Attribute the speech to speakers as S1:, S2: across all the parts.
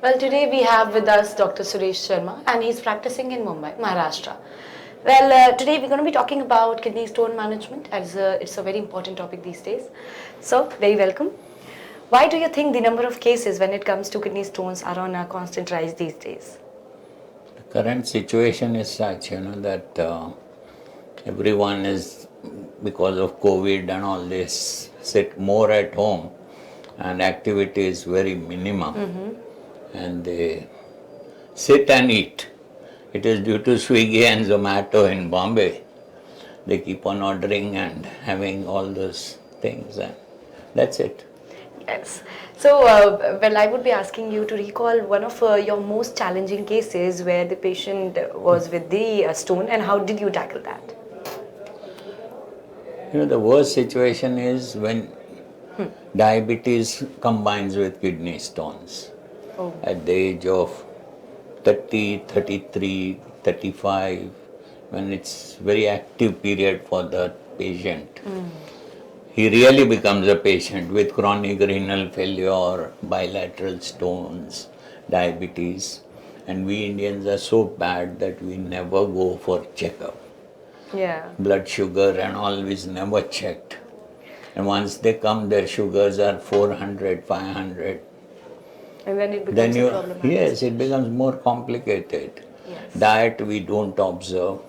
S1: Well, today we have with us Dr. Suresh Sharma, and he's practicing in Mumbai, Maharashtra. Well, today we're going to be talking about kidney stone management, as it's a very important topic these days. So, very welcome. Why do you think the number of cases when it comes to kidney stones are on a constant rise these days?
S2: The current situation is such, that everyone is, because of COVID and all this, sit more at home and activity is very minimum. And they sit and eat. It is due to Swiggy and Zomato in Bombay. They keep on ordering and having all those things, and that's it.
S1: Yes. So, well, I would be asking you to recall one of your most challenging cases where the patient was with the stone, and how did you tackle that?
S2: The worst situation is when diabetes combines with kidney stones.
S1: Oh.
S2: At the age of 30, 33, 35, when it's very active period for the patient. He really becomes a patient with chronic renal failure, bilateral stones, diabetes, and we Indians are so bad that we never go for checkup.
S1: Yeah.
S2: Blood sugar and all is never checked. And once they come, their sugars are 400, 500.
S1: And then it becomes a problem.
S2: Yes, it becomes more complicated.
S1: Yes.
S2: Diet we don't observe.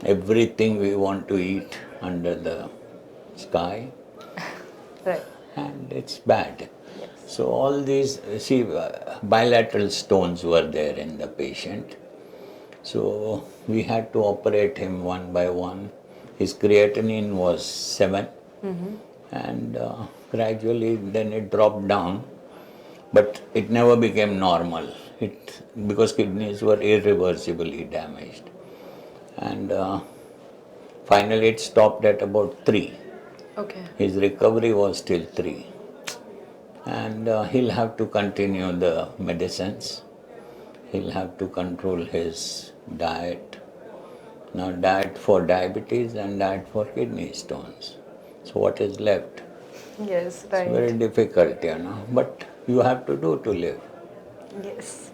S2: Everything we want to eat under the sky,
S1: Right.
S2: and it's bad.
S1: Yes.
S2: So all these, bilateral stones were there in the patient. So we had to operate him one by one. His creatinine was 7, and gradually then it dropped down, but it never became normal. Because kidneys were irreversibly damaged, and finally it stopped at about 3.
S1: Okay.
S2: His recovery was still 3, and he'll have to continue the medicines. He'll have to control his diet. Now, diet for diabetes and diet for kidney stones. So what is left?
S1: Yes, right.
S2: It's very difficult, but you have to do to live.
S1: Yes.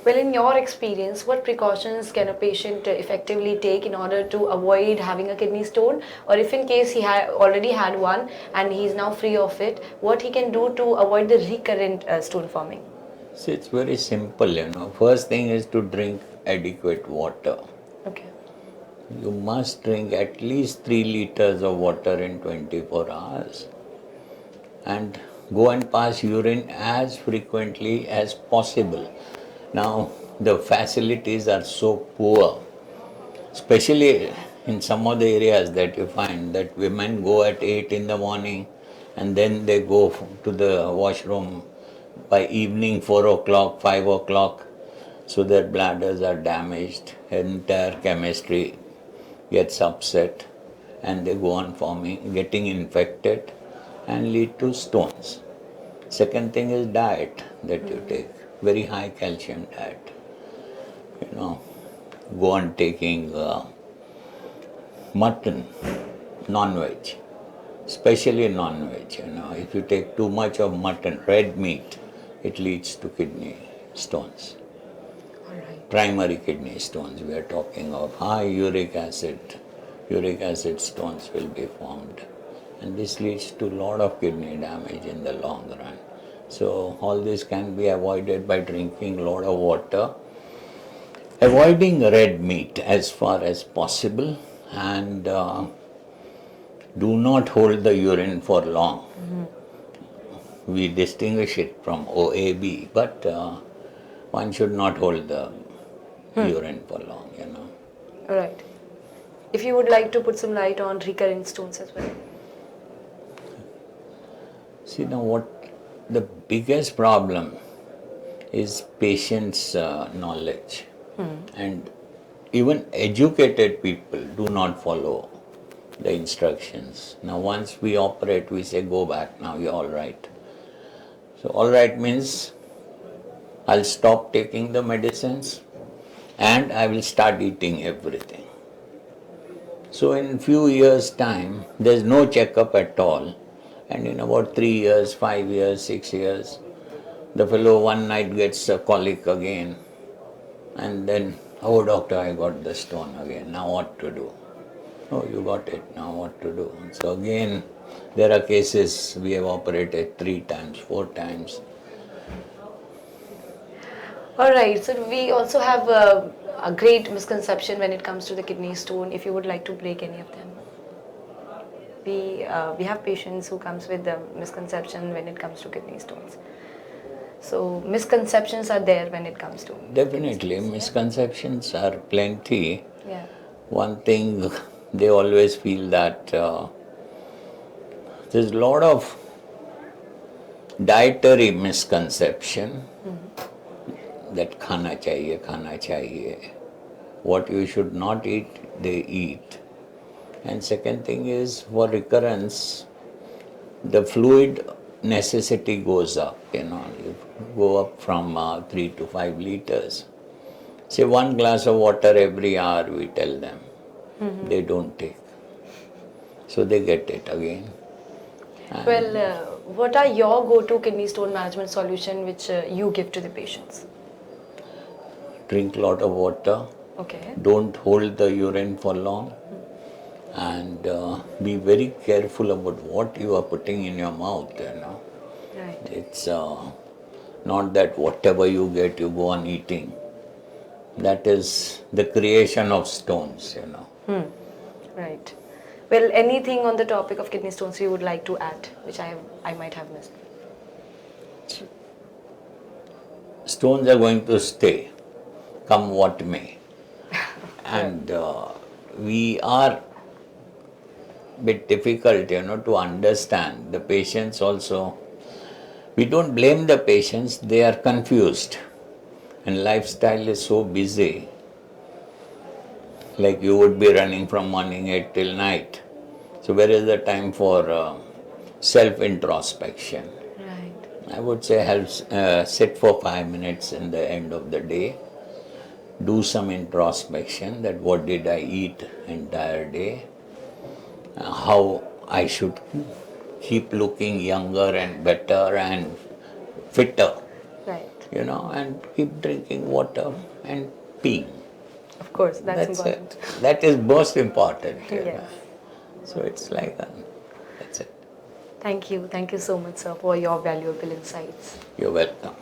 S1: Well, in your experience, what precautions can a patient effectively take in order to avoid having a kidney stone? Or if in case he already had one and he is now free of it, what he can do to avoid the recurrent stone forming?
S2: See, it's very simple, First thing is to drink adequate water.
S1: Okay.
S2: You must drink at least 3 liters of water in 24 hours. And go and pass urine as frequently as possible. Now, the facilities are so poor, especially in some of the areas that you find that women go at 8 in the morning and then they go to the washroom by evening 4 o'clock, 5 o'clock, so their bladders are damaged, entire chemistry gets upset, and they go on forming, getting infected and lead to stones. Second thing is diet that you take, very high calcium diet. Go on taking mutton, non-veg, especially non-veg. If you take too much of mutton, red meat, it leads to kidney stones.
S1: All right.
S2: Primary kidney stones we are talking of. High uric acid stones will be formed. And this leads to a lot of kidney damage in the long run. So all this can be avoided by drinking a lot of water, avoiding red meat as far as possible, and do not hold the urine for long. We distinguish it from OAB, but one should not hold the urine for long,
S1: All right. If you would like to put some light on recurrent stones as well.
S2: See, now what the biggest problem is patients' knowledge. And even educated people do not follow the instructions. Now once we operate, we say, go back, now you're all right. So all right means I'll stop taking the medicines and I will start eating everything. So in few years' time, there's no checkup at all. And in about 3 years, 5 years, 6 years, The fellow one night gets a colic again, and then, oh doctor, I got the stone again, now what to do? Oh, you got it, now what to do? So again, there are cases we have operated 3 times, 4 times.
S1: All right, so we also have a great misconception when it comes to the kidney stone. If you would like to break any of them, we have patients who comes with the misconception when it comes to kidney stones. So misconceptions are there when it comes to
S2: Definitely,
S1: kidney stones,
S2: misconceptions are plenty.
S1: yeah.
S2: One thing, they always feel that there's a lot of dietary misconception that khana chahiye. What you should not eat, they eat. And second thing is, for recurrence, the fluid necessity goes up, you go up from 3 to 5 liters. Say 1 glass of water every hour, we tell them. They don't take. So they get it again. And
S1: Well, what are your go-to kidney stone management solution which you give to the patients?
S2: drink a lot of water.
S1: Okay.
S2: Don't hold the urine for long. And be very careful about what you are putting in your mouth.
S1: Right.
S2: It's not that whatever you get, you go on eating. That is the creation of stones.
S1: Right. Well, anything on the topic of kidney stones you would like to add, which I might have missed?
S2: Stones are going to stay, come what may. And we are bit difficult, to understand. The patients also, we don't blame the patients, they are confused. And lifestyle is so busy. Like you would be running from morning 8 till night. So where is the time for self-introspection?
S1: Right.
S2: I would say sit for 5 minutes in the end of the day. Do some introspection, that what did I eat entire day? How I should keep looking younger and better and fitter,
S1: Right.
S2: and keep drinking water and peeing.
S1: Of course, that's
S2: That's
S1: important.
S2: it. That is most important.
S1: Yes.
S2: So it's like that's it.
S1: Thank you. Thank you so much, sir, for your valuable insights.
S2: You're welcome.